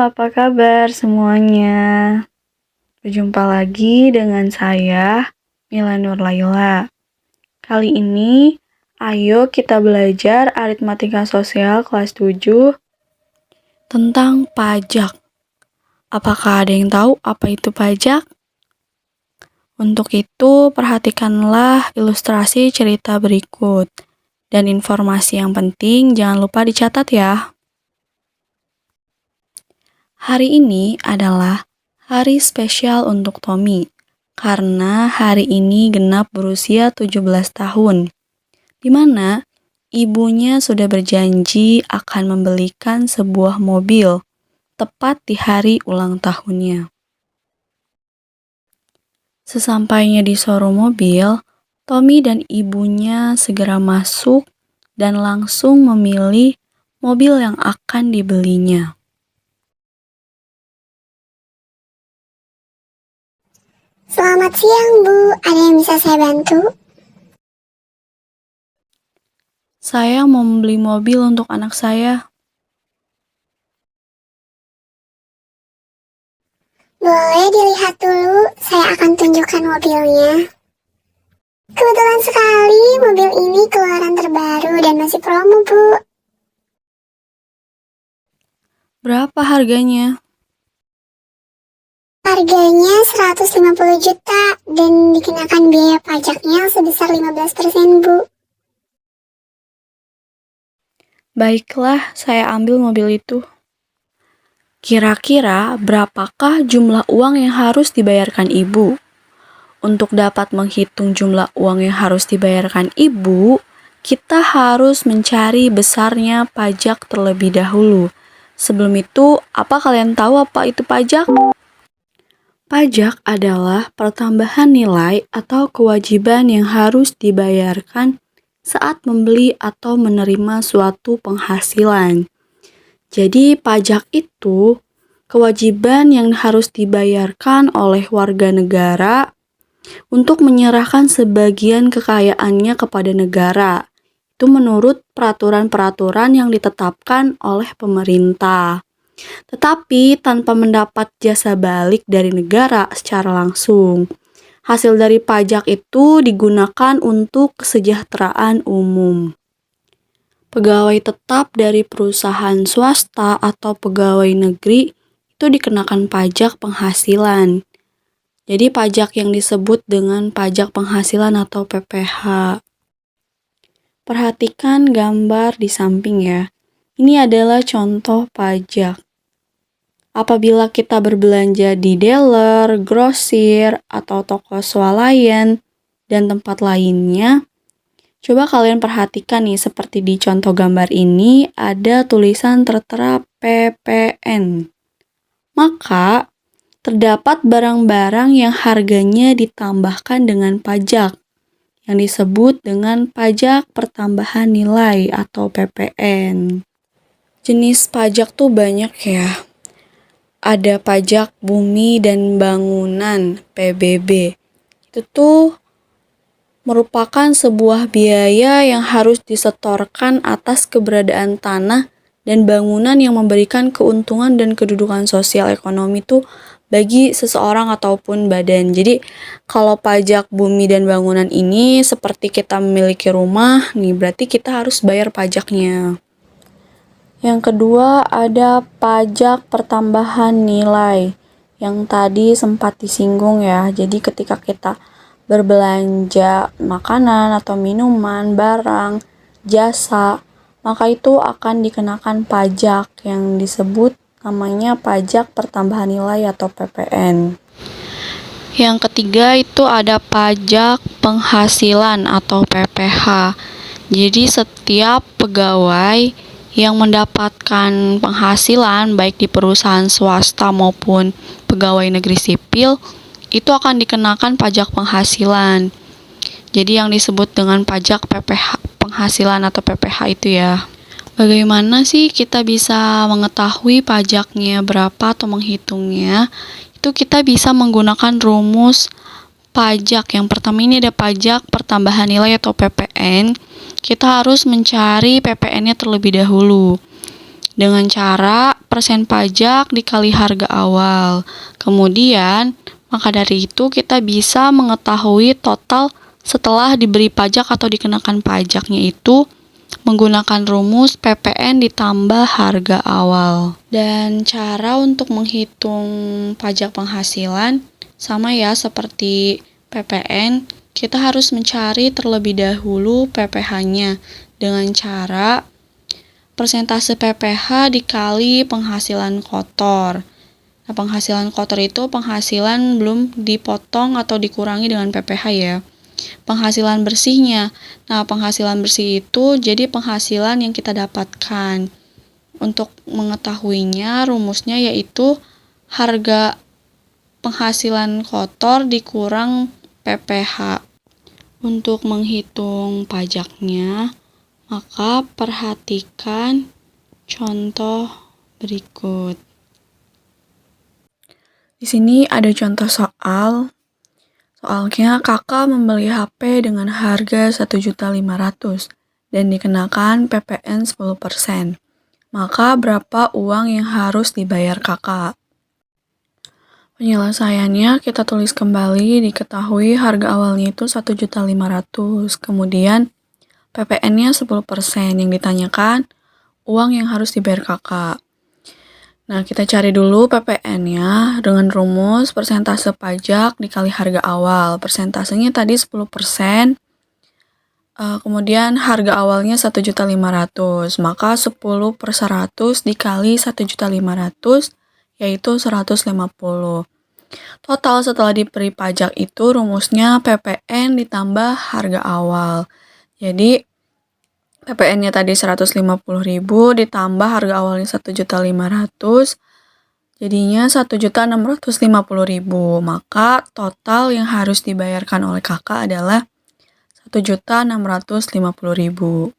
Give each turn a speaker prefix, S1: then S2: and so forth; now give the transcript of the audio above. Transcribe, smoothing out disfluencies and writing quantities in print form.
S1: apa kabar semuanya? Berjumpa lagi dengan saya, Mila Nurlaila. Kali ini, ayo kita belajar aritmatika sosial kelas 7 tentang pajak. Apakah ada yang tahu apa itu pajak? Untuk itu, perhatikanlah ilustrasi cerita berikut. Dan informasi yang penting jangan lupa dicatat ya. Hari ini adalah hari spesial untuk Tommy, karena hari ini genap berusia 17 tahun, di mana ibunya sudah berjanji akan membelikan sebuah mobil, tepat di hari ulang tahunnya. Sesampainya di showroom mobil, Tommy dan ibunya segera masuk dan langsung memilih mobil yang akan dibelinya.
S2: Selamat siang, Bu. Ada yang bisa saya bantu?
S1: Saya mau membeli mobil untuk anak saya.
S2: Boleh dilihat dulu, saya akan tunjukkan mobilnya. Kebetulan sekali, mobil ini keluaran terbaru dan masih promo, Bu.
S1: Berapa harganya?
S2: Harganya 150 juta dan dikenakan biaya pajaknya sebesar 15%, Bu.
S1: Baiklah, saya ambil mobil itu. Kira-kira berapakah jumlah uang yang harus dibayarkan ibu? Untuk dapat menghitung jumlah uang yang harus dibayarkan ibu, kita harus mencari besarnya pajak terlebih dahulu. Sebelum itu, apa kalian tahu apa itu pajak? Pajak adalah pertambahan nilai atau kewajiban yang harus dibayarkan saat membeli atau menerima suatu penghasilan. Jadi, pajak itu kewajiban yang harus dibayarkan oleh warga negara untuk menyerahkan sebagian kekayaannya kepada negara. Itu menurut peraturan-peraturan yang ditetapkan oleh pemerintah. Tetapi tanpa mendapat jasa balik dari negara secara langsung. Hasil dari pajak itu digunakan untuk kesejahteraan umum. Pegawai tetap dari perusahaan swasta atau pegawai negeri itu dikenakan pajak penghasilan. Jadi pajak yang disebut dengan pajak penghasilan atau PPH. Perhatikan gambar di samping ya. Ini adalah contoh pajak. Apabila kita berbelanja di dealer, grosir, atau toko swalayan, dan tempat lainnya, coba kalian perhatikan nih, seperti di contoh gambar ini, ada tulisan tertera PPN. Maka, terdapat barang-barang yang harganya ditambahkan dengan pajak, yang disebut dengan pajak pertambahan nilai atau PPN. Jenis pajak tuh banyak ya. Ada pajak bumi dan bangunan, PBB. Itu tuh merupakan sebuah biaya yang harus disetorkan atas keberadaan tanah dan bangunan yang memberikan keuntungan dan kedudukan sosial ekonomi tuh bagi seseorang ataupun badan. Jadi kalau pajak bumi dan bangunan ini seperti kita memiliki rumah, nih berarti kita harus bayar pajaknya. Yang kedua ada pajak pertambahan nilai yang tadi sempat disinggung ya. Jadi ketika kita berbelanja makanan atau minuman, barang, jasa, maka itu akan dikenakan pajak yang disebut namanya pajak pertambahan nilai atau PPN. Yang ketiga itu ada pajak penghasilan atau PPH. Jadi setiap pegawai yang mendapatkan penghasilan baik di perusahaan swasta maupun pegawai negeri sipil itu akan dikenakan pajak penghasilan. Jadi yang disebut dengan pajak PPH penghasilan atau PPH itu ya. Bagaimana sih kita bisa mengetahui pajaknya berapa atau menghitungnya? Itu kita bisa menggunakan rumus pajak. Yang pertama ini ada pajak pertambahan nilai atau PPN. Kita harus mencari PPN-nya terlebih dahulu. dengan cara persen pajak dikali harga awal. Kemudian, maka dari itu kita bisa mengetahui total setelah diberi pajak atau dikenakan pajaknya itu menggunakan rumus PPN ditambah harga awal. Dan cara untuk menghitung pajak penghasilan sama ya seperti PPN, kita harus mencari terlebih dahulu PPh-nya dengan cara persentase PPh dikali penghasilan kotor. Nah, penghasilan kotor itu penghasilan belum dipotong atau dikurangi dengan PPh ya. Penghasilan bersihnya. Nah, penghasilan bersih itu jadi penghasilan yang kita dapatkan. Untuk mengetahuinya, rumusnya yaitu harga penghasilan kotor dikurang PPh. Untuk menghitung pajaknya, maka perhatikan contoh berikut. Di sini ada contoh soal. Soalnya kakak membeli HP dengan harga 1.500.000 dan dikenakan PPN 10%. Maka berapa uang yang harus dibayar kakak? Penyelesaiannya kita tulis kembali, diketahui harga awalnya itu 1.500.000. Kemudian PPN-nya 10%, yang ditanyakan uang yang harus dibayar kakak. Nah, kita cari dulu PPN-nya dengan rumus persentase pajak dikali harga awal. Persentasenya tadi 10%, kemudian harga awalnya 1.500.000, maka 10/100 dikali 1.500.000 yaitu 150. Total setelah diberi pajak itu rumusnya PPN ditambah harga awal. Jadi PPN-nya tadi 150.000 ditambah harga awalnya 1.500.000, jadinya 1.650.000. Maka total yang harus dibayarkan oleh kakak adalah 1.650.000.